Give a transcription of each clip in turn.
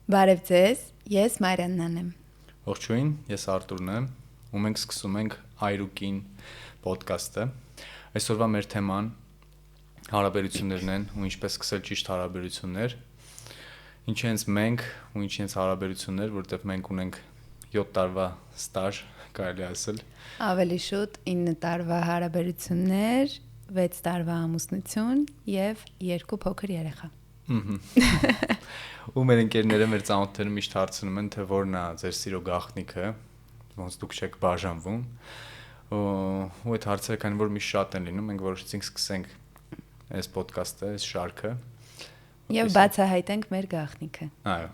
Բարև ձեզ, ես Մարիաննան եմ։ Ողջույն, ես Արտուրն եմ, ու մենք սկսում ենք Այրուկին ոդքասթը։ Այսօրվա մեր թեման հարաբերություններն են ու ինչպես սկսել ճիշտ հարաբերություններ։ Ինչ է հենց մենք ու ինչ է հենց հարաբերություններ, որովհետև մենք ունենք 7 տարվա ստաժ, կարելի ասել։ Ավելի շուտ 9 տարվա հարաբերություններ, 6 տարվա ամուսնություն եւ 2 փոքր երեխա։ Ու մեր ընկերները մեր ծանոթները միշտ հարցնում են, թե որն է ձեր սիրո գաղտնիքը, ոնց դուք չեք բաժանվում։ Ու այդ հարցերը քանի որ միշտ շատ են լինում, մենք որոշեցինք սկսենք այս ոդքասթը, այս շարքը։ Եվ բացահայտենք մեր գաղտնիքը։ Այո։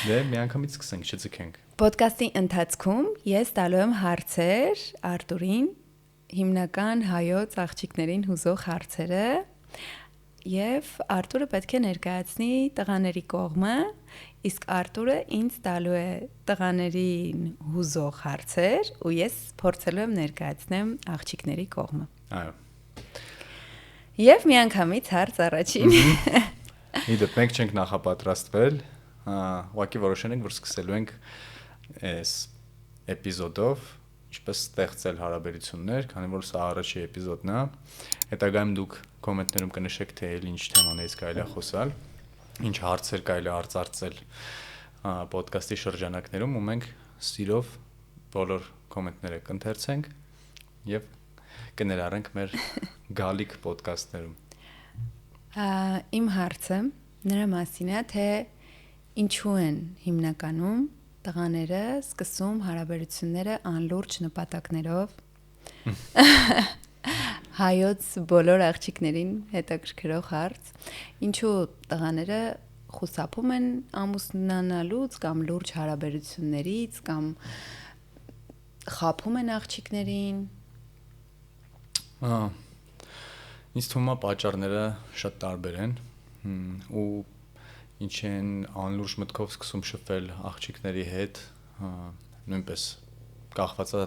Դե միանգամից սկսենք, չձգենք։ Ոդքասթի ընթացքում ես տալու եմ հարցեր Արտուրին, հիմնական հայոց աղջիկներին հուզող հարցերը։ Եվ Արտուրը պետք է ներկայացնի տղաների կողմը, իսկ Արտուրը ինձ տալու է տղաներին հուզող հարցեր, ու ես փորձելու եմ ներկայացնեմ աղջիկների կողմը։ Այո։ Եվ միանգամից հարց առաջին։ Իդեպ մենք չենք նախապատրաստվել, ուղղակի որոշել ենք, որ սկսելու ենք այս էպիզոդով, ինչպես ստեղծել հարաբերություններ, քանի որ սա առաջի էպիզոդն է։ Հետագայում դուք կոմենտներում կնշեք, թե ինչ թեմաներից կարելի է խոսալ, ինչ հարցեր կարելի է արծարծել ոդքասթի շրջանակներում, ու մենք սիրով բոլոր կոմենտները կընթերցենք եւ կներառենք մեր գալիք ոդքասթներում։ Իմ հարցը նրա մասին է, թե ինչու են հիմնականում տղաները սկսում հարաբերությունները անլուրջ նպատակներով։ Հայոց բոլոր աղջիկներին հետաքրքրող հարց, ինչու տղաները խուսափում են ամուսնանալուց կամ լուրջ հարաբերություններից կամ խաբում են աղջիկներին։ Ինձ թվում է պատճառները շատ տարբեր են ու ինչ են անլուրջ մտքով սկսում շփվել աղջիկների հետ, նույնպես կախված է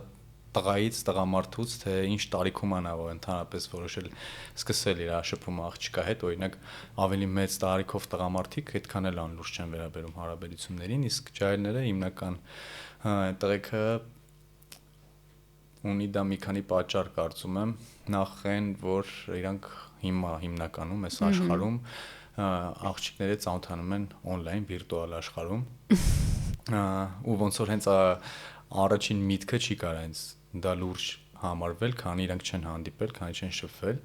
տղայից, տղամարդուց, թե ինչ տարիքում է նա ընդհանրապես որոշել սկսել իր շփումը աղջկա հետ, օրինակ ավելի մեծ տարիքով տղամարդիկ այդքան էլ անլուրջ չեն վերաբերում հարաբերություններին, իսկ ջահելները հիմնական տղեկը ունի դա մի քանի պատճառ կարծում եմ, նախ այն, որ իրանք հիմնականում այս աշխարհում աղջիկները ծանոթանում են on-line վիրտուալ աշխարհում ու ոնց որ հենց առաջին միտքը չի կարա հենց դա լուրջ համարվել, քանի իրանք չեն հանդիպել, քանի չեն շփվել։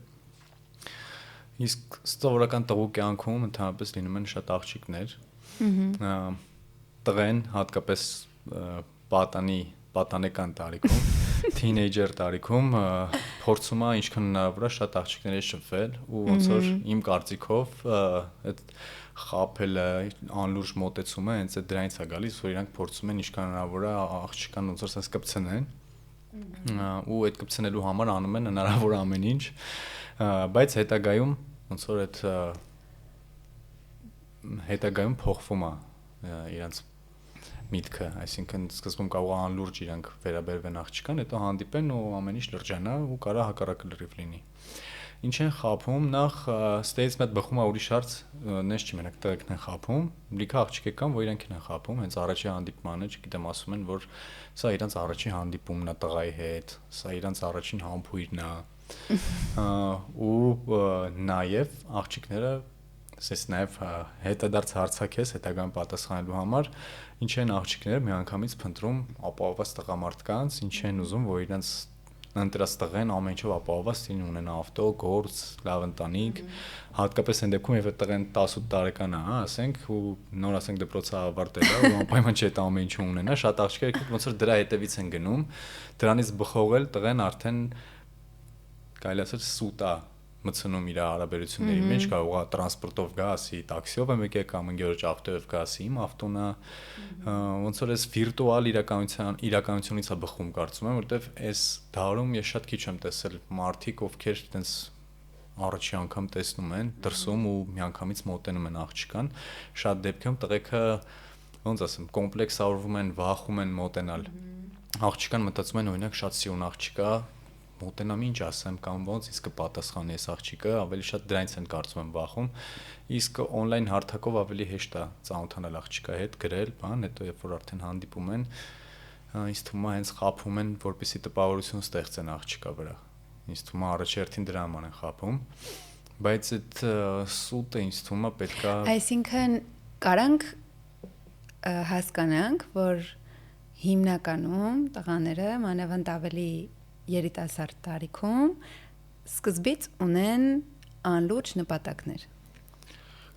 Իսկ սովորական տղու կյանքում ընդհանրապես լինում են շատ աղջիկներ։ Տղեն հատկապես պատանեկան տարիքում, թինեյջեր տարիքում փորձում է ինչքան հնարավոր է շատ աղջիկների շփվել ու ոնց որ իմ կարծիքով այդ խաբելը, անլուրջ մոտեցումը հենց դրանից է գալիս, որ իրանք փորձում են ինչքան հնարավոր է աղջկան ոնց որ sense կպցնեն ու այդ կպցնելու համար անում են հնարավոր ամեն ինչ, բայց հետագայում ոնց որ այդ հետագայում փոխվում է իրանց միտքը, այսինքն սկզբում կարող է անլուրջ իրանք վերաբերվեն աղջկան, հետո հանդիպեն ու ամեն ինչ լրջանա ու կարա հակառակը լրիվ լինի։ Ինչ են խաբում, նախ ստեյից մեծ բխում է ուրիշ հարց, նես չի մենակ տղեկն են խաբում, լիքը աղջիկներ կան, որ իրանք են խաբում, հենց առաջի հանդիպմանը, չգիտեմ, ասում են, որ սա իրանց առաջին հանդիպումն է տղայի հետ, սա իրանց առաջին համբույրն է։ Ու նաև աղջիկները ասես նաև հետադարձ հարցակես հետագան պատասխանելու համար ինչ են աղջիկները միանգամից փնտրում ապահովված տղամարդկանց, ինչ են ուզում, որ իրենց ընտրած տղեն ամեն ինչով ապահովված լինի, ունենա ավտո, գործ, լավ ընտանիք, հատկապես այն դեպքում, երբ տղեն 18 տարեկան է, ասենք, ու նոր ասենք դպրոցը ավարտել է, ու անպայման չէ այդ ամեն ինչը ունենա, շատ աղջիկներ ոնց որ դրա հետևից են գնում, դրանից բխողել տղեն արդեն կարելի ասել սուտ է մցնում իր հարաբերությունների մեջ, կարող է տրանսպորտով գա, ասի տաքսիով եմ եկել կամ ընկերոջ ավտոյով գա, ասի իմ ավտոն է, ոնց որ այս վիրտուալ իրականությունից է բխում, կարծում եմ, որովհետև այս դարում ես շատ քիչ եմ տեսել մարդիկ, ովքեր այտենց առաջի անգամ տեսնում են, դրսում ու միանգամից մոտենում են աղջկան, շատ դեպքերում տղեկը ոնց ասեմ, կոմպլեքսավորվում են, վախում են մոտենալ աղջկան, մտածում են օրինակ շատ սիրուն աղջիկ է, մոտենամ ինչ ասեմ կամ ոնց իսկ կպատասխանի այս աղջիկը, ավելի շատ դրանից են կարծում եմ վախում։ Իսկ on-line հարթակով ավելի հեշտ է ծանոթանալ աղջիկա հետ, գրել, բան, հետո երբ որ արդեն հանդիպում են, ինձ թվում է հենց խափում են, որպեսզի տպավորություն ստեղծեն աղջիկա վրա։ Ինձ թվում է առաջերտին դրա համար են խափում, բայց այդ սուտը ինձ թվում է պետքա Այսինքն կարանք հասկանանք, որ հիմնականում տղաները մանավանդ ավելի երիտասարդ տարիքում սկզբից ունեն անլուրջ նպատակներ։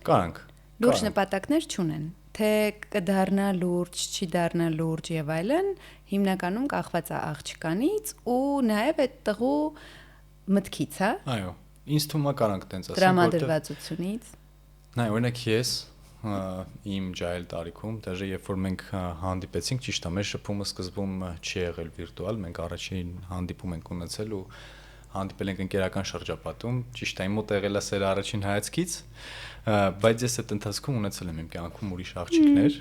Կարանք։ Լուրջ նպատակներ չունեն, թե կդառնա լուրջ, չի դառնա լուրջ եւ այլն, հիմնականում կախված է աղջկանից ու նաեւ այդ տղու մտքից, հա։ Այո, ինձ թվում է կարանք տենց ասենք, տրամադրվածությունից։ Նայ, օրինակ ես իմ ջահել տարիքում, դաժե երբ որ մենք հանդիպեցինք, ճիշտ է, մեր շփումը սկզբում չի եղել վիրտուալ, մենք առաջին հանդիպում ենք ունեցել ու հանդիպել ենք ընկերական շրջապատում, ճիշտ է, իմ մոտ եղել է սերը առաջին հայացքից, բայց ես այդ ընթացքում ունեցել եմ իմ կյանքում ուրիշ աղջիկներ։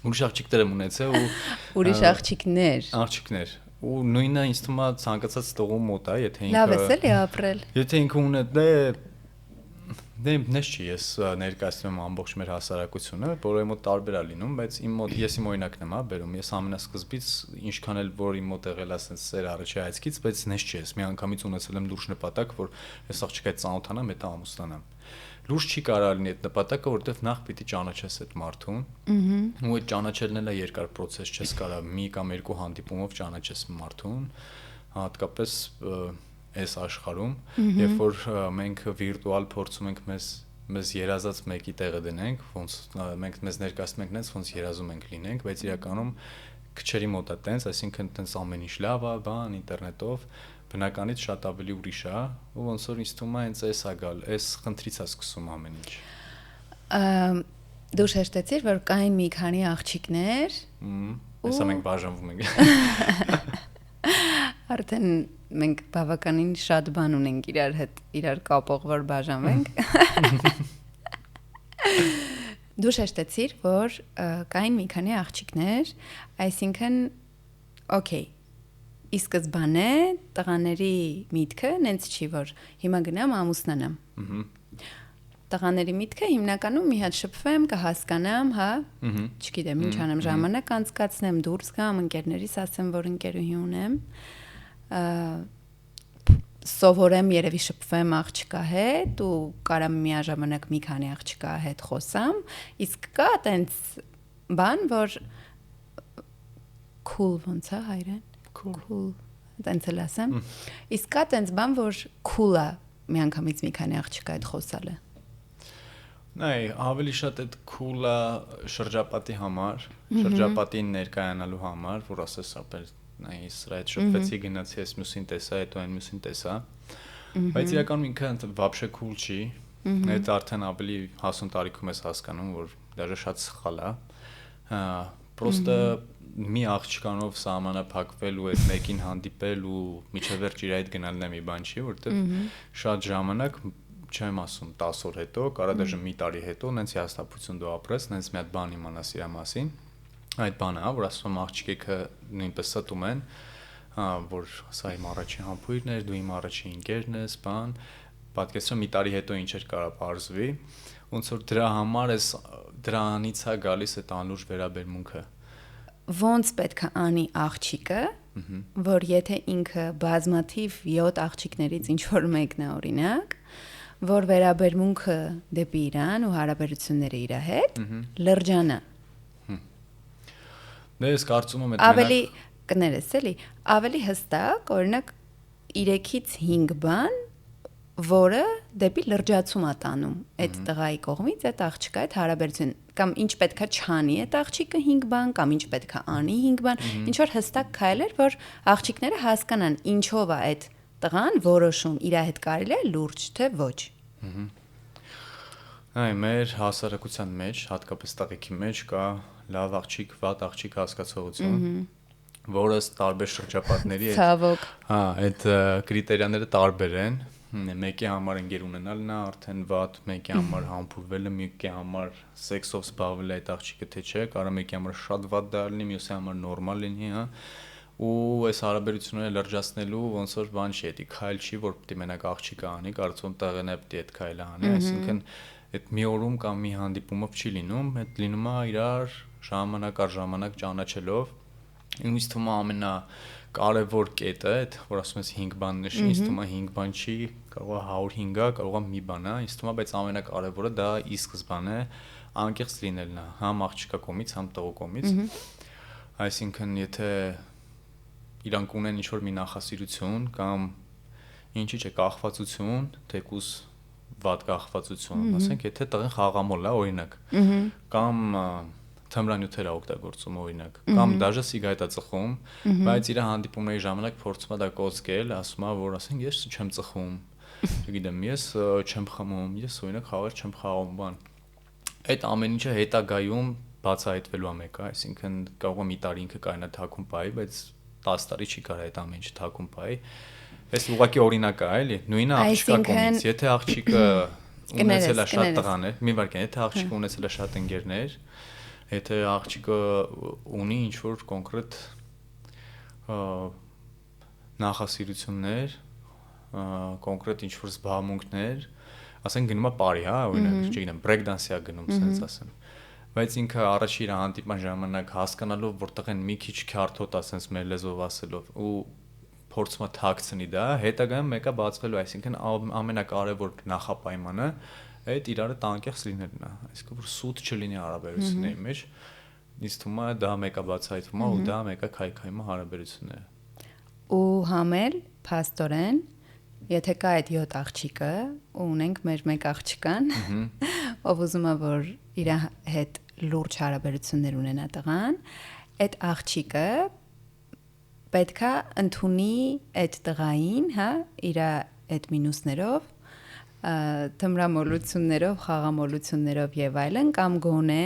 Ուրիշ աղջիկներ եմ ունեցել ու ուրիշ աղջիկներ։ Ու նույնը ինձ թվում է ցանկացած տղու մոտ է, եթե ինքը լավ է էլի ապրել։ Եթե ինքը ունե դե նես չի, ես ներկայացնում եմ ամբողջ մեր հասարակությունը, որը մոտ տարբեր է լինում, բայց ես իմ օրինակն եմ, հա, բերում։ Ես ամենասկզբից ինչքան էլ որ իմ մոտ եղել է ասենց սեր առաջի հայացքից, բայց նես չի, ես մի անգամից ունեցել եմ լուրջ նպատակ, որ ես աղջիկա հետ ծանոթանամ, հետո ամուսնանամ։ Լուրջ չի կարող լինի այդ նպատակը, որովհետև նախ պիտի ճանաչես այդ մարդուն։ Ու այդ ճանաչելն էլ է երկար process, չես կարող մի կամ երկու հանդիպումով ճանաչես մարդուն, հատկապես այս աշխարհում, երբ որ մենք վիրտուալ փորձում ենք մեզ երազած մեկի տեղը դնենք, ոնց մենք մեզ ներկայացնում ենք նենց, ոնց երազում ենք լինենք, բայց իրականում քչերի մոտ է տենց, այսինքն տենց ամեն ինչ լավ է, բան, ինտերնետով, բնականից շատ ավելի ուրիշ է, ու ոնց որ ինձ թվում է հենց էս է գալ, էս խնդրից է սկսում ամեն ինչ։ Դու շեշտեցիր, որ կային մի քանի աղջիկներ, Հեսա մենք բաժանվում ենք։ Արդեն մենք բավականին շատ բան ունենք իրար հետ, իրար կապող, որ բաժանվենք։ Դու շեշտեցիր, որ կային մի քանի աղջիկներ, այսինքն, օքեյ, ի սկզբանե տղաների միտքը նենց չի, որ հիմա գնամ ամուսնանամ։ Տղաների միտքը հիմնականում մի հատ շփվեմ, կհասկանամ, հա, չգիտեմ, ինչ անեմ, ժամանակ անցկացնեմ, դուրս գամ, ընկերներիս ասեմ, որ ընկերուհի ունեմ, սովորեմ երևի շփվեմ աղջկա հետ ու կարամ միաժամանակ մի քանի աղջկա հետ խոսամ, իսկ կա տենց բան, որ cool ոնց է հայրեն, cool, տենց էլ ասեմ, իսկ կա տենց բան, որ cool է միանգամից մի քանի աղջկա հետ խոսալը։ Նայ, ավելի շատ այդ cool-ը շրջապատի համար, շրջապատին ներկայանալու համար, որ ասես ապեր նայ, սրա հետ շփվեցի, գնացի ես մյուսին տեսա, հետո այն մյուսին տեսա, բայց իրականում ինքը вообще cool չի, այդ արդեն ավելի հասուն տարիքում ես հասկանում, որ դաժե շատ սխալ է, պրոստը մի աղջկանով սահմանափակվել ու այդ մեկին հանդիպել ու միջև վերջ իր այդ գնալն է մի բան չի, որովհետև շատ ժամանակ չեմ ասում 10 օր հետո, կարա դաժե մի տարի հետո, նենց հիասթափություն դու ապրես, նենց մի հատ բան իմանաս իր մասին, այդ բանը, որ ասում աղջիկը նույնպես ստում են, որ սա իմ առաջին համբույրն էր, դու իմ առաջին ընկերն ես, բան, պատկերացրու մի տարի հետո ինչ էր կարա բարձվի, ոնց որ դրա համար էս դրանից է գալիս այդ անլուրջ վերաբերմունքը։ Ոնց պետք է անի աղջիկը, որ եթե ինքը բազմաթիվ 7 աղջիկներից ինչ որ մեկն է օրինակ, որ վերաբերմունքը դեպի իրան ու հարաբերությունները իր հետ լրջանա։ Դե ես կարծում եմ ավելի կներես էլի, ավելի հստակ, օրինակ 3-ից 5 բան, որը դեպի լրջացում է տանում այդ տղայի կողմից այդ աղջկա այդ հարաբերություն կամ ինչ պետքա չանի այդ աղջիկը 5 բան կամ ինչ պետքա անի 5 բան, ինչ որ հստակ քայլեր, որ աղջիկները հասկանան ինչով է այդ տղան որոշում իր հետ կարելի է լուրջ թե ոչ։ Այ մեր հասարակության մեջ, հատկապես տղեկի մեջ կա լավ աղջիկ, վատ աղջիկ հասկացողություն, որը տարբեր շրջապատների Ցավոք։ Հա, այդ կրիտերիաները տարբեր են։ Մեկի համար ընկեր ունենալն է արդեն վատ, մեկի համար համբուրվելը, մեկի համար սեքսով զբաղվել այդ աղջիկը թե չէ, կարող մեկի համար շատ վատ դա լինի, մյուսի համար նորմալ լինի, հա։ ու այս հարաբերությունները լրջացնելու ոնց որ բան չի, էդի քայլ չի, որ պետք է մենակ աղջիկը անի, կարծում տեղն է պետք է այդ քայլը անի, այսինքն այդ մի օրում կամ մի հանդիպումով չի լինում, այդ լինում է իրար ժամանակ առ ժամանակ ճանաչելով։ Ինձ թվում է ամենակարևոր կետը, այդ որ ասում ես 5 բան նշի, ինձ թվում է 5 բան չի, կարող է 105-ա, կարող է մի բան է, ինձ թվում է, բայց ամենակարևորը դա ի սկզբանե անկեղծ լինելն է, համ աղջիկա կողմից, համ տղու կողմից։ Այսինքն, եթե իրանք ունեն ինչ-որ մի նախասիրություն կամ ինչի՞ չէ կախվածություն, թեկուզ վատ կախվածություն, ասենք, եթե տղեն խաղամոլ է, օրինակ, կամ թմրանյութեր է օգտագործում, օրինակ, կամ դաժե սիգարետ է ծխում, բայց իր հանդիպումների ժամանակ փորձում է դա կոծկել, ասում է, որ ասենք, ես չեմ ծխում, չգիտեմ, ես չեմ խմում, ես օրինակ խաղեր չեմ խաղում, բան։ Այդ ամեն ինչը հետագայում բացահայտվելու է մեկը, այսինքն կարող է մի տարի ինքը կայնա թաքուն պահի, բայց 10 տարի չի կարա այդ ամեն ինչը թաքուն պահի։ Այս ուղղակի օրինակ է, էլի, նույնը աղջիկա կողմից, եթե աղջիկը ունեցել է շատ տղաներ, մի վարքան, եթե աղջիկը ունեցել է շատ ընկերներ, եթե աղջիկը ունի ինչ-որ կոնկրետ նախասիրություններ, կոնկրետ ինչ-որ զբաղմունքներ, ասենք գնում է պարի, հա, օրինակ, չգիտեմ, break dance-ի է գնում, ասենց ասեմ։ Բայց ինքը առաջի իր հանդիպման ժամանակ հասկանալով, որ տղեն մի քիչ քյարթոտ ասենց մեր լեզվով ասելով ու փորձում է թաքցնի դա, հետագայում մեկը բացվելու, այսինքն ամենակարևոր նախապայմանը այդ իրարը տանկեղծ լինելն է, այսինքն որ սուտ չլինի հարաբերությունների մեջ, ինձ թվում է դա մեկը բացահայտվում է ու դա մեկը քայքայում է հարաբերությունները։ Ու համել փաստորեն, եթե կա այդ 7 աղջիկը, ու ունենք մեր մեկ աղջկան, ով ուզում է որ իր հետ լուրջ հարաբերություններ ունենա տղան, այդ աղջիկը պետքա ընդունի այդ տղային, հա, իր այդ մինուսներով, թմրամոլություններով, խաղամոլություններով եւ այլն, կամ գոնե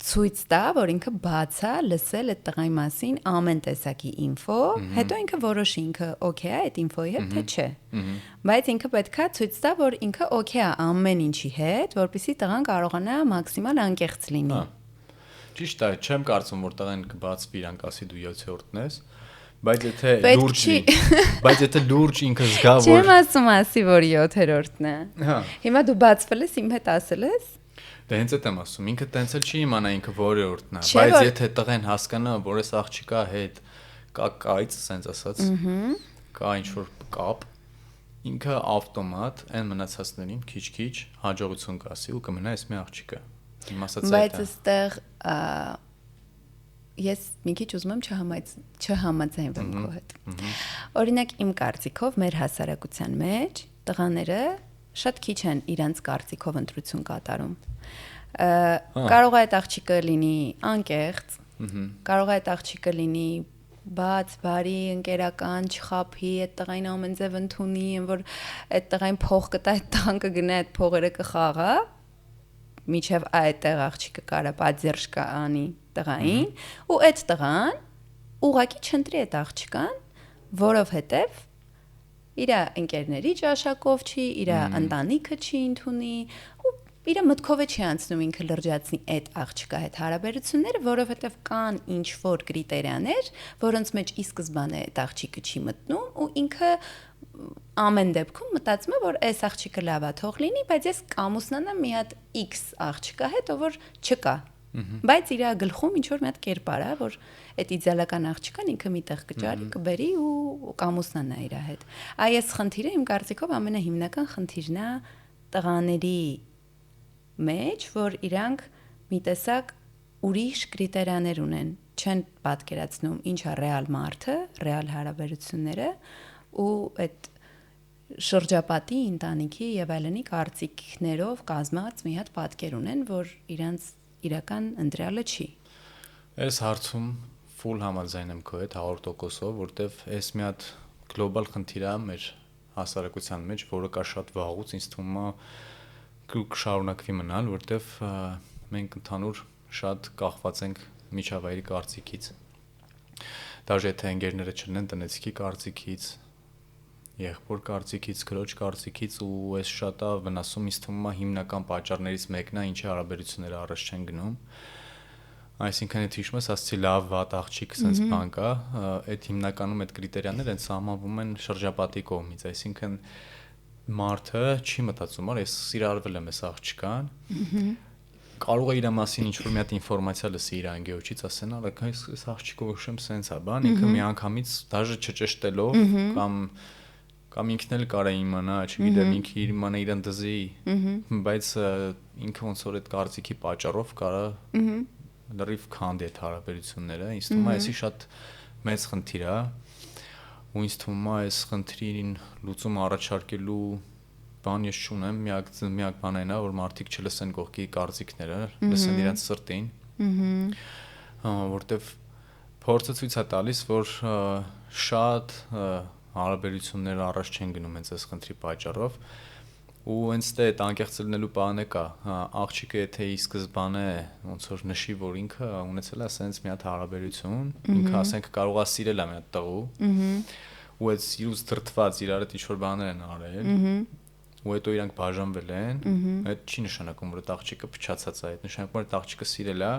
ցույց տա, որ ինքը բաց է լսել այդ տղայի մասին ամեն տեսակի ինֆո, հետո ինքը որոշի ինքը օքեյ է այդ ինֆոյի հետ, թե չէ։ Բայց ինքը պետքա ցույց տա, որ ինքը օքեյ է ամեն ինչի հետ, որպեսզի տղան կարողանա մաքսիմալ անկեղծ լինի։ Ճիշտ է, չեմ կարծում, որ տղեն կբացվի իրանք ասի դու 7-րդն ես, բայց եթե լուրջ ինքը զգա որ Չեմ ասում ասի որ 7-րդն է։ Հա։ Հիմա դու բացվել ես իմ հետ ասել ես։ Դե հենց այդ եմ ասում, ինքը տենց էլ չի իմանա ինքը որերորդն է, բայց եթե տղեն հասկանա, որ այս աղջիկա հետ կա կայծ, ասենց ասած, կա ինչ-որ կապ, ինքը ավտոմատ այն մնացածներին քիչ-քիչ հաջողություն կասի ու կմնա այս մի աղջիկը։ Իմ ասած այդ է։ Բայց այստեղ ես մի քիչ ուզում եմ չհամաձայնվեմ քո հետ։ Օրինակ իմ կարծիքով մեր հասարակության մեջ տղաները շատ քիչ են իրանց կարծիքով ընտրություն կատարում։ Կարող է այդ աղջիկը լինի անկեղծ, կարող է այդ աղջիկը լինի բաց, բարի, ընկերական, չխափի, այդ տղային ամեն ձև ընդունի, որ այդ տղային փող կտա, այդ տղան կգնա, այդ փողերը կխաղա, միջև այդտեղ աղջիկը կարա պատերժ անի տղային, ու այդ տղան ուղղակի չընտրի այդ աղջկան, որովհետև իր ընկերների ճաշակով չի, իր ընտանիքը չի ընդունի, ու իր մտքով չի անցնում ինքը լրջացնի այդ աղջկա հետ հարաբերությունները, որովհետև կան ինչ-որ կրիտերիաներ, որոնց մեջ ի սկզբանե այդ աղջիկը չի մտնում, ու ինքը ամեն դեպքում մտածում է, որ այս աղջիկը լավ է թող լինի, բայց ես կամուսնանամ մի հատ X աղջկա հետ, ով որ չկա։ Բայց իր գլխում ինչ-որ մի հատ կերպար է, որ այդ իդեալական աղջկան ինքը միտեղ կճարի, կբերի ու կամուսնանա իր հետ։ Այս խնդիրը իմ կարծիքով ամենահիմնական խնդիրն է տղաների մեջ, որ իրանք մի տեսակ ուրիշ կրիտերիաներ ունեն, չեն պատկերացնում ինչ է ռեալ մարդը, ռեալ հարաբերությունները ու այդ շրջապատի, ընտանիքի եւ այլնի կարծիքներով կազմած մի հատ պատկեր ունեն, որ իրանց իրական ընտրյալը չի։ Այս հարցում full համաձայն եմ քո հետ 100%-ով, որտեվ այս մի հատ գլոբալ խնդիր է մեր հասարակության մեջ, որը կա շատ վաղուց, ինձ թվում է կշարունակվի մնալ, որտեվ մենք ընդհանուր շատ կախված ենք միջավայրի կարծիքից։ Դաժե եթե ընկերները չլինեն տնեցիկի կարծիքից, եղբոր կարծիքից, քրոջ կարծիքից ու այս շատ է վնասում, ինձ թվում է հիմնական պատճառներից մեկն է, ինչի հարաբերությունները առաջ չեն գնում։ Այսինքն այդ հիշում ես, ասացի լավ, վատ, աղջիկ, sense բան կա, այդ հիմնականում այդ կրիտերիաները են սահմանվում են շրջապատի կողմից, այսինքն մարդը չի մտածում, ես սիրարվել եմ այս աղջկան, կարող է իր մասին ինչ-որ մի հատ ինֆորմացիա լսի իր անգեոջից, ասեն, այս աղջիկը ուշեմ sense է, բան, ինքը միանգամից դաժե չճշտելով կամ ինքն էլ կարա իմանա, չգիտեմ, ինքը իմանա իրան դզի, բայց ինքը ոնց որ այդ կարծիքի պատճառով կարա լրիվ քանդի այդ հարաբերությունները, ինձ թվում է այսի շատ մեծ խնդիր է, ու ինձ թվում է այս խնդրին լուծում առաջարկելու բան ես չունեմ, միակ բանը այն է, որ մարդիկ չլսեն կողքի կարծիքները, լսեն իրենց սրտին, որտեվ փորձը ցույց է տալիս, որ շատ հարաբերությունները առաջ չեն գնում հենց այս խնդրի պատճառով, ու հենց դե այդ անկեղծ լինելու բանը կա, աղջիկը եթե ի սկզբանե ոնց որ նշի, որ ինքը ունեցել է ասենց մի հատ հարաբերություն, ինքը ասենք կարող է սիրել է մի հատ տղու, ու այդ սիրուց դրդված իրար հետ ինչ-որ բաներ են արել, ու հետո իրանք բաժանվել են, այդ չի նշանակում, որ այդ աղջիկը փչացած է, այդ նշանակում որ այդ աղջիկը սիրել է,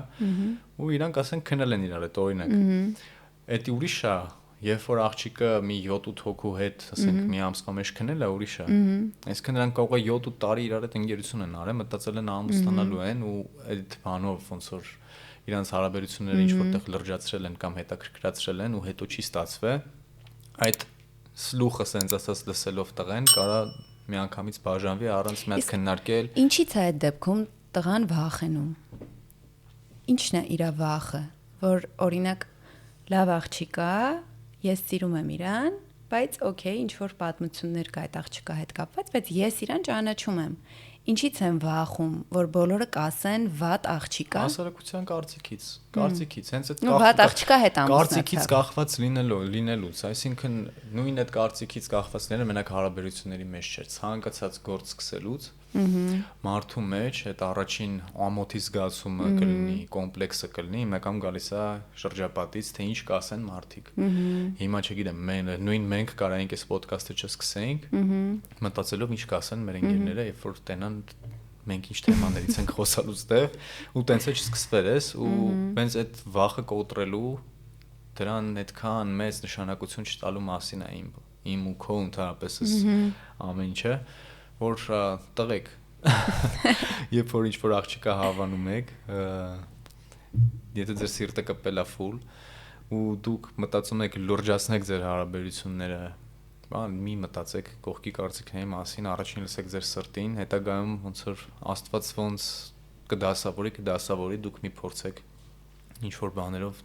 ու իրանք ասենք քնել են իրար հետ, օրինակ։ Այդ ուրիշ է, երբ որ աղջիկը մի 7-8 հոգու հետ, ասենք մի ամսվա մեջ քնել է, ուրիշ է։ Այսինքն նրանք կարող է 7-8 տարի իրար հետ ընկերություն են արել, մտածել են ամուսնանալու են ու այդ բանով ոնց որ իրանց հարաբերությունները ինչ որտեղ լրջացրել են կամ հետաքրքրացրել են ու հետո չի ստացվել, այդ սլուխը sense ասած լսելով տղեն կարա միանգամից բաժանվի առանց մի հատ քննարկել։ Ինչի՞ց է այդ դեպքում տղան վախենում։ Ինչն է իր վախը, որ օրինակ լավ աղջիկ է, ես սիրում եմ իրան, բայց օքեյ, ինչ որ պատմություններ կա այդ աղջկա հետ կապված, բայց ես իրան ճանաչում եմ։ Ինչից եմ վախում, որ բոլորը կասեն վատ աղջիկ է։ Հասարակության կարծիքից, հենց այդ վատ աղջկա հետ կարծիքից կախված լինելուց, այսինքն նույն այդ կարծիքից կախված լինելը մենակ հարաբերությունների մեջ չէ, ցանկացած գործ սկսելուց մարդու մեջ այդ առաջին ամոթի զգացումը կլինի, կոմպլեքսը կլինի, հիմնականում գալիս է շրջապատից, թե ինչ կասեն մարդիկ։ Հիմա չգիտեմ, նույն մենք կարայինք այս ոդքասթը չսկսեինք, մտածելով ինչ կասեն մեր ընկերները, երբ որ տենան մենք ինչ թեմաներից ենք խոսալուց տեղ, ու տենց է չսկսվել ես, ու հենց այդ վախը կոտրելու դրան այդքան մեծ նշանակություն չտալու մասին է իմ ու քո ընդհանրապես ամեն ինչը, որ տղեկ երբ որ ինչ-որ աղջիկա հավանում եք, եթե ձեր սիրտը կպել է ֆուլ ու դուք մտածում եք լրջացնեք ձեր հարաբերությունները, մի մտածեք կողքի կարծիքների մասին, առաջին լսեք ձեր սրտին, հետագայում ոնց որ Աստված ոնց կդասավորի, դուք մի փորձեք ինչ-որ բաներով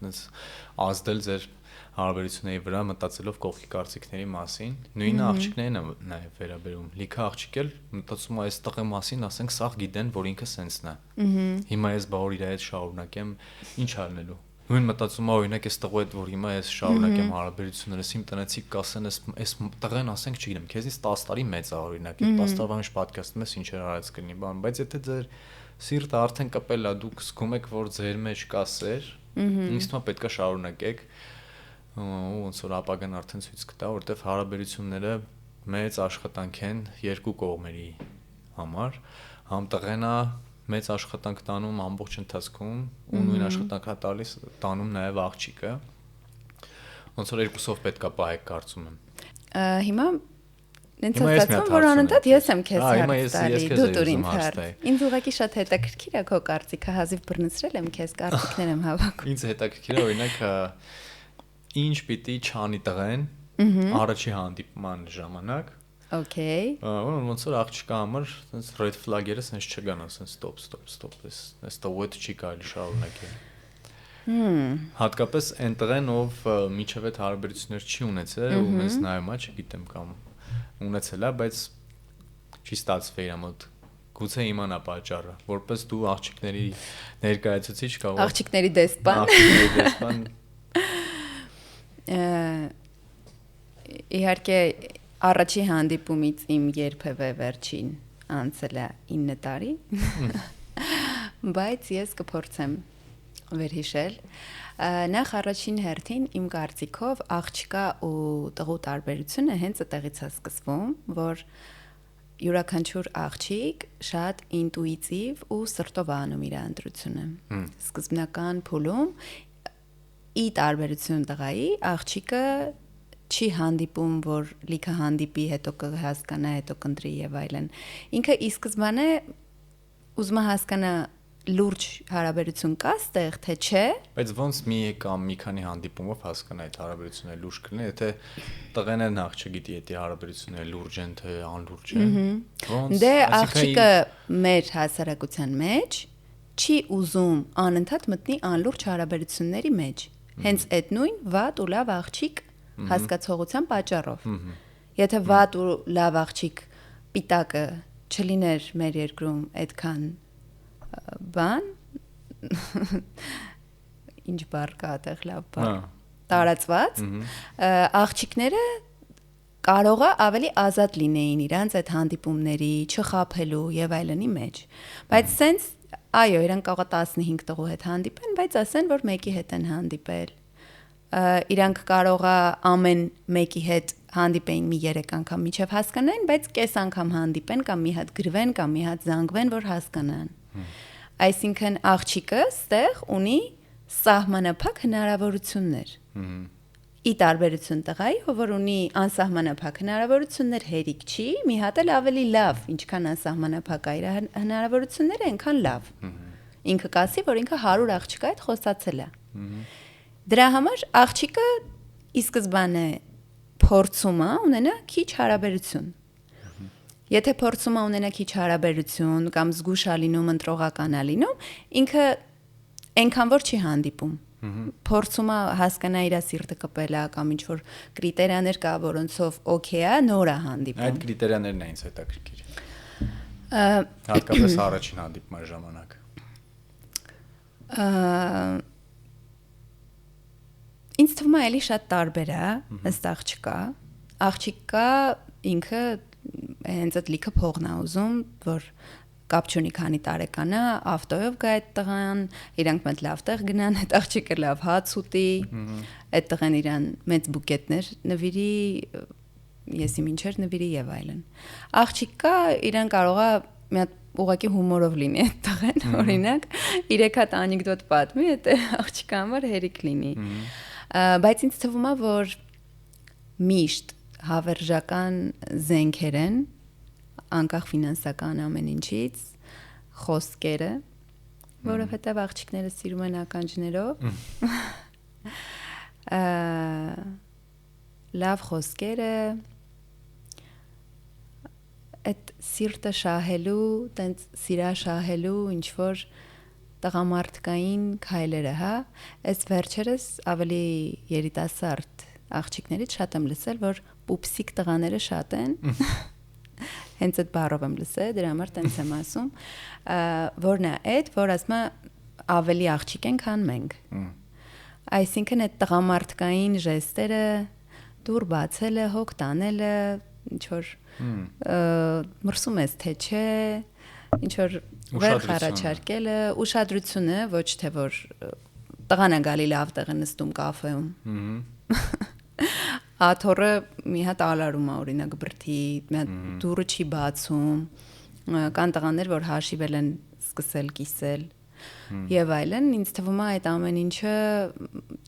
ազդել ձեր հարաբերությունների վրա, մտածելով կողքի կարծիքների մասին, նույնը աղջիկներին է նաև վերաբերում։ Լիքը աղջիկ էլ մտածում է այս տղի մասին, ասենք սաղ գիտեն, որ ինքը սենսն է։ Հիմա ես բա որ իր հետ շարունակեմ, ինչ անելու։ Նույն մտածում է օրինակ այս տղու հետ, որ հիմա ես շարունակեմ հարաբերություններս, իմ տնեցիք կասեն, այս տղեն ասենք, չգիտեմ, քեզից 10 տարի մեծ է օրինակ, 10 տարվա մեջ պատկասթում ես ինչեր արած կլինի, բան, բայց եթե ձեր սիրտը արդեն կպել է, դուք զգում եք, որ ձեր մեջ կա սեր, ինձ թվում է պետքա շարունակեք, ու ոնց որ ապագան արդեն ցույց կտա, որտեվ հարաբերությունները մեծ աշխատանք են երկու կողմերի համար, համ տղենա մեծ աշխատանք տանում ամբողջ ընթացքում, ու նույն աշխատանքա տանում նաև աղջիկը, ոնց որ երկուսով պետքա պահեք կարծում եմ։ Հիմա Ինձ ասացում, որ անընդհատ ես եմ քեզ հարց տալի, դու տուր ինձ հարց։ Ինձ ուղղակի շատ հետաքրքիր է քո կարծիքը, հազիվ բռնցրել եմ քեզ, կարծիքներ եմ հավաքում։ Ինձ հետաքրքիր է օրինակ ինչ պիտի չանի տղեն առաջի հանդիպման ժամանակ։ Okay։ Ոնց որ աղջկա համար sense red flag-երը sense չգան, sense stop, այս տողոտ չի կարելի շարունակել։ Հատկապես այն տղեն, ով միջև այդ հարաբերություններ չի ունեցել, ու մեզ նայում է, չգիտեմ կամ ունեցել է, բայց չի ստացվել իր մոտ։ Գուցե իմանա պատճառը, որպես դու աղջիկների ներկայացուցիչ կարող աղջիկների դեսպան։ Իհարկե առաջի հանդիպումից իմ երբևէ վերջին անցել է 9 տարի, բայց ես կփորձեմ վերհիշել։ Նախ առաջին հերթին իմ կարծիքով աղջկա ու տղու տարբերությունը հենց այդտեղից է սկսվում, որ յուրաքանչյուր աղջիկ շատ ինտուիտիվ ու սրտով անում իր ընտրությունը։ Սկզբնական փուլում ի տարբերություն տղայի, աղջիկը չի հանդիպում, որ լիքը հանդիպի, հետո կհասկանա, հետո կընտրի եւ այլն։ Ինքը ի սկզբանե ուզում է հասկանա լուրջ հարաբերություն կա ստեղ, թե չէ։ Բայց ոնց մի կամ մի քանի հանդիպումով հասկանա այդ հարաբերությունները լուրջ կլինի, եթե տղեն էլ նախ չգիտի, եթե հարաբերությունները լուրջ են, թե անլուրջ են։ Ոնց։ Դե աղջիկը մեր հասարակության մեջ չի ուզում անընդհատ մտնի անլուրջ հարաբերությունների մեջ։ Հենց այդ նույն վատ ու լավ աղջիկ հասկացողության պատճառով։ Եթե վատ ու լավ աղջիկ պիտակը չլիներ մեր երկրում այդքան բան ինչ բառ կա այդեղ լավ բառ տարածված աղջիկները կարող է ավելի ազատ լինեին իրանց այդ հանդիպումների չխաբելու եւ այլնի մեջ բայց սենց այո իրանք կարող է 15 տղու հետ հանդիպեն բայց ասեն որ մեկի հետ են հանդիպել իրանք կարող է ամեն մեկի հետ հանդիպեին մի 3 անգամ միջև հասկանային բայց կես անգամ հանդիպեն կամ մի հատ գրվեն կամ մի հատ զանգվեն որ հասկանան Այսինքն աղջիկը ստեղ ունի սահմանափակ հնարավորություններ։ Ի տարբերություն տղայի, որ ունի անսահմանափակ հնարավորություններ, հերիք չի, մի հատ էլ ավելի լավ, ինչքան անսահմանափակ է իր հնարավորությունները, այնքան լավ։ Ինքը կասի, որ ինքը 100 աղջկա հետ խոսացել է։ Դրա համար աղջիկը ի սկզբանե փորձում է ունենա քիչ հարաբերություն։ Եթե փորձում է ունենա քիչ հարաբերություն կամ զգուշ է լինում, ընտրողական է լինում, ինքը այնքան որ չի հանդիպում։ Փորձում է հասկանա իր սիրտը կպել է կամ ինչ որ կրիտերիաներ կա, որոնցով օքեյ է, նոր է հանդիպում։ Այդ կրիտերիաներն են ինձ հետաքրքիր։ Հատկապես առաջին հանդիպման ժամանակ։ Ինձ թվում է էլի շատ տարբեր է, ըստ աղջկա։ Աղջիկը ինքը հենց այդ լիքը փողն է ուզում, որ կապ չունի քանի տարեկան է, ավտոյով գա այդ տղան, իրանք մեծ լավ տեղ գնան, այդ աղջիկը լավ հաց ուտի, այդ տղան իրան մեծ բուկետներ նվիրի, եսի մինչեր նվիրի եւ այլն։ Աղջիկը իրան կարող է մի հատ ուղղակի հումորով լինի այդ տղան, օրինակ, 3 հատ անեկդոտ պատմի, այդ աղջիկը համար հերիք լինի։ Բայց ինձ թվում է, որ միշտ հավերժական զենքեր են անկախ ֆինանսական ամեն ինչից խոսքերը որովհետև աղջիկները սիրում են ականջներով լավ խոսքերը այդ սիրտը շահելու տենց սիրա շահելու ինչ որ տղամարդկային քայլերը հա այս վերջերս ավելի երիտասարդ աղջիկներից շատ եմ լսել որ պուպսիկ տղաները շատ են հենց այդ բառով եմ լսել դրա համար տենց եմ ասում որն է այդ որ ասում է ավելի աղջիկ են քան մենք այսինքն այդ տղամարդկային ժեստերը դուր բացելը հոգ տանելը ինչ որ մրսում ես թե չէ ինչ որ վեր առաջարկելը ուշադրությունը ոչ թե որ տղան է գալի լավ տեղը նստում կաֆեում աթորը մի հատ ալարում է օրինակ բրդի մի հատ դուրը չի բացում կան տղաներ որ հաշիվել են սկսել կիսել եւ այլն ինձ թվում է այդ ամեն ինչը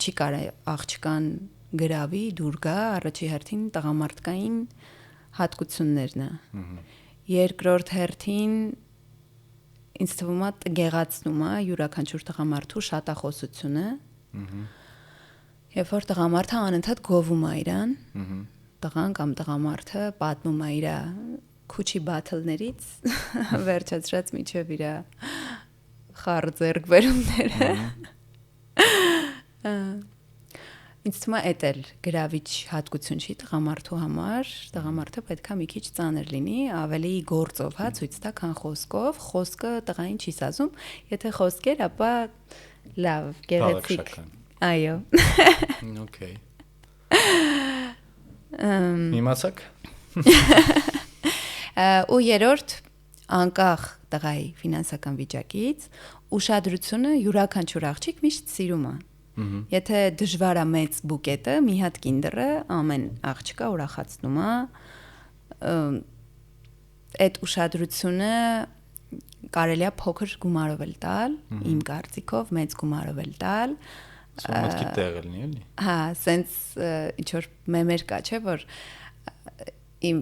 չի կարա աղջկան գրավի դուր գա առաջի հերթին տղամարդկային հատկություններն է երկրորդ հերթին ինձ թվում է տգեղացնում է յուրաքանչյուր տղամարդու շատախոսությունը երբ որ տղամարդը անընդհատ գովում է իրան տղան կամ տղամարդը պատմում է իր քուչի բաթլներից վերջացրած միջև իր խառը ձեռքբերումները ինձ թվում է էդ էլ գրավիչ հատկություն չի տղամարդու համար տղամարդը պետք է մի քիչ ծանր լինի ավելի գործով հա ցույց տա քան խոսքով խոսքը տղային չի սազում եթե խոսքեր ապա լավ գեղեցիկ այո Okay Իմացաք ու երրորդ անկախ տղայի ֆինանսական վիճակից ուշադրությունը յուրաքանչյուր աղջիկ միշտ սիրում է Եթե դժվար է մեծ բուկետը, մի հատ կինդերը ամեն աղջկա ուրախացնում է այդ ուշադրությունը կարելի է փոքր գումարով էլ տալ, իմ կարծիքով մեծ գումարով էլ տալ։ Սոմատքի տեղ լինի էլի։ Հա, սենց ինչ որ մեմեր կա, չէ՞ որ իմ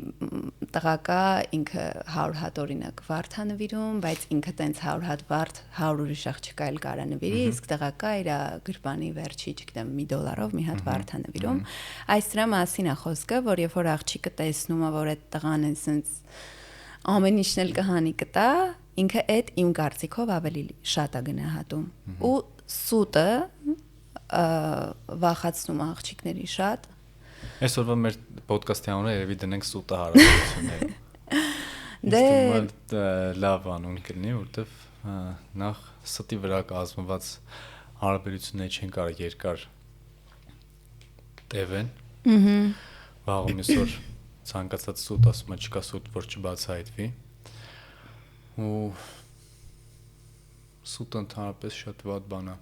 տղակա ինքը 100 հատ օրինակ վարդ է նվիրում, բայց ինքը տենց 100 հատ վարդ 100 ուրիշ աղջիկա էլ կարա նվիրի, իսկ տղակա իր գրպանի վերջի, չգիտեմ, $1 մի հատ վարդ է նվիրում։ Այս դրա մասին է խոսքը, որ երբ որ աղջիկը տեսնում է, որ այդ տղան է սենց ամեն ինչն էլ կհանի կտա, ինքը այդ իմ կարծիքով ավելի շատ է գնահատում։ Ու սուտը վախացնում աղջիկների շատ։ Այսօրվա մեր ոդկասթի անունը երևի դնենք սուտը հարաբերությունները։ Դե լավ անուն կլինի, որտեվ նախ ստի վրա կազմված հարաբերությունները չեն կարող երկար տևեն։ Վաղը միսօր ցանկացած սուտ ասում է չկա սուտ, որ չբացահայտվի։ Ու սուտը ընդհանրապես շատ վատ բան է։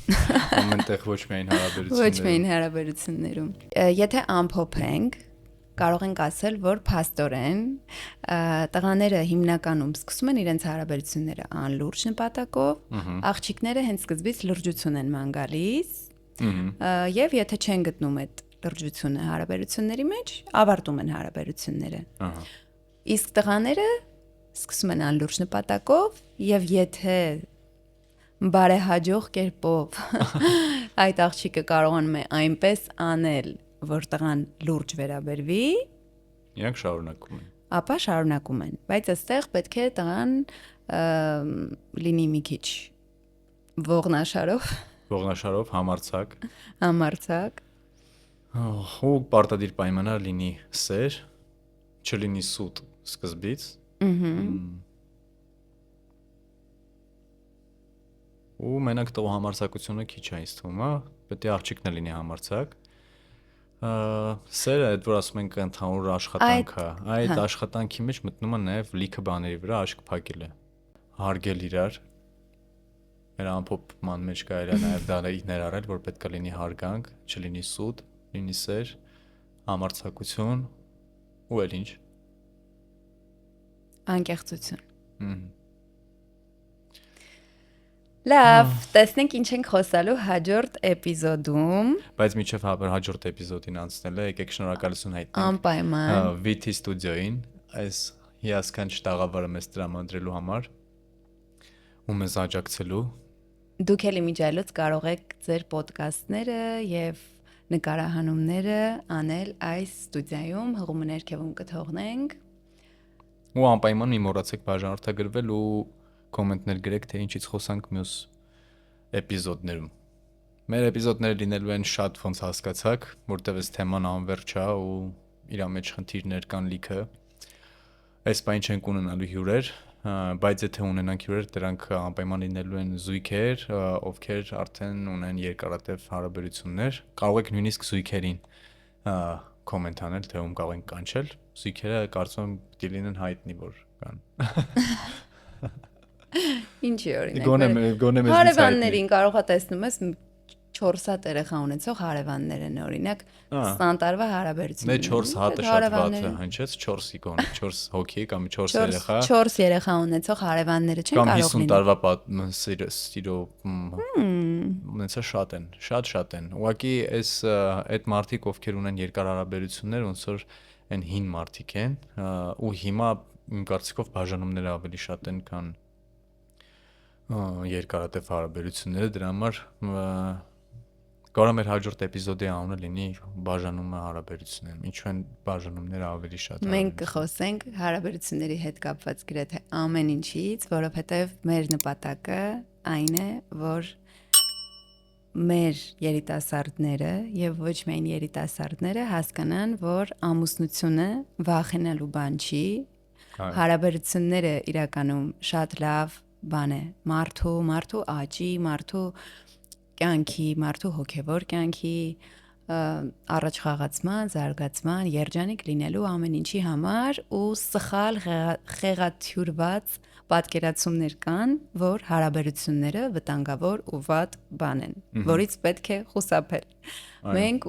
Ամենտեղ ոչ միայն հարաբերություններում։ Ոչ միայն հարաբերություններում։ Եթե ամփոփենք, կարող ենք ասել, որ փաստորեն տղաները հիմնականում սկսում են իրենց հարաբերությունները անլուրջ նպատակով, աղջիկները հենց սկզբից լրջություն են ման գալիս, եւ եթե չեն գտնում այդ լրջությունը հարաբերությունների մեջ, ավարտում են հարաբերությունները։ Իսկ տղաները սկսում են անլուրջ նպատակով եւ եթե բարեհաջող կերպով այդ աղջիկը կարողանում է այնպես անել, որ տղան լուրջ վերաբերվի, իրանք շարունակում են։ Ապա շարունակում են, բայց այստեղ պետք է տղան լինի մի քիչ ողնաշարով, համարձակ։ Ու պարտադիր պայմաններ լինի սեր, չլինի սուտ սկզբից։ Ու մենակ տղու համարձակությունը քիչ է ինձ թվում, հա, պետք է աղջիկն լինի համարձակ։ Սերը, այդ որ ասում ենք ընդհանուր աշխատանք է, այդ աշխատանքի մեջ մտնում է նաև լիքը բաների վրա աշկ փակելը, հարգել իրար։ Մեր ամփոփման մեջ կարելի է նաև դա ներառել, որ պետք է լինի հարգանք, չլինի սուտ, լինի սեր, համարձակություն ու էլ ինչ։ Անկեղծություն։ Լավ, տեսնենք ինչ ենք խոսալու հաջորդ էպիզոդում։ Բայց միջև հաջորդ էպիզոդին անցնելը, եկեք շնորհակալություն հայտնենք Անպայման VT Studio-ին, այս հիասքանչ տաղավարը մեզ տրամադրելու համար ու մեզ աջակցելու։ Դուք էլ իմիջիայլոց կարող եք ձեր ոդկասթները եւ նկարահանումները անել այս ստուդիայում, հղումը ներքևում կթողնենք։ Ու անպայման մի մոռացեք բաժանորդագրվել ու կոմենտներ գրեք, թե ինչից խոսանք մյուս էպիզոդներում։ Մեր էպիզոդները լինելու են շատ ոնց հասկացաք, որտեղ այս թեման անվերջ է ու իր մեջ խնդիրներ կան լիքը։ Այս բան չենք ունենալու հյուրեր, բայց եթե ունենանք հյուրեր, դրանք անպայման լինելու են զույգեր, ովքեր արդեն ունեն երկարատև հարաբերություններ։ Կարող եք նույնիսկ զույգերին կոմենտ անել, թե ում կարող ենք կանչել։ Զույգերը կարծում եմ պիտի լինեն հայտնի, որ կան։ Ինչի օրինակ։ Հարևաններին կարող է տեսնում ես 4 հատ երեխա ունեցող հարևաններ են օրինակ 20 տարվա հարաբերություններ։ Դե 4 հատը շատ վատ է, հնչեց 4-ի գոնե 4 հոգի կամ 4 երեխա։ 4 երեխա ունեցող հարևանները չեն կարող լինել։ Կամ 50 տարվա սիրո ունեցա շատ են, շատ են։ Ուղղակի այդ մարդիկ, ովքեր ունեն երկար հարաբերություններ, ոնց որ այն հին մարդիկ են, ու հիմա իմ կարծիքով բաժանումները ավելի շատ են, քան երկարատև հարաբերությունները, դրա համար կարող է մեր հաջորդ էպիզոդի անունը լինի բաժանումը հարաբերություններում։ Ինչու են բաժանումները ավելի շատ։ Մենք կխոսենք հարաբերությունների հետ կապված գրեթե ամեն ինչից, որովհետև մեր նպատակը այն է, որ մեր երիտասարդները եւ ոչ միայն երիտասարդները հասկանան, որ ամուսնությունը վախենալու բան չի, հարաբերությունները իրականում շատ լավ բան է, մարդու աճի, մարդու կյանքի, մարդու հոգևոր կյանքի առաջ խաղացման, զարգացման, երջանիկ լինելու ամեն ինչի համար ու սխալ խեղաթյուրված պատկերացումներ կան, որ հարաբերությունները վտանգավոր ու վատ բան են, որից պետք է խուսափել։ Մենք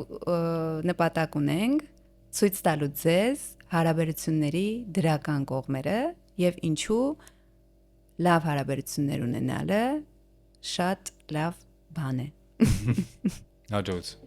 նպատակ ունենք ցույց տալու ձեզ հարաբերությունների դրական կողմերը եւ ինչու լավ հարաբերություններ ունենալը շատ լավ բան է։ Հաջողություն։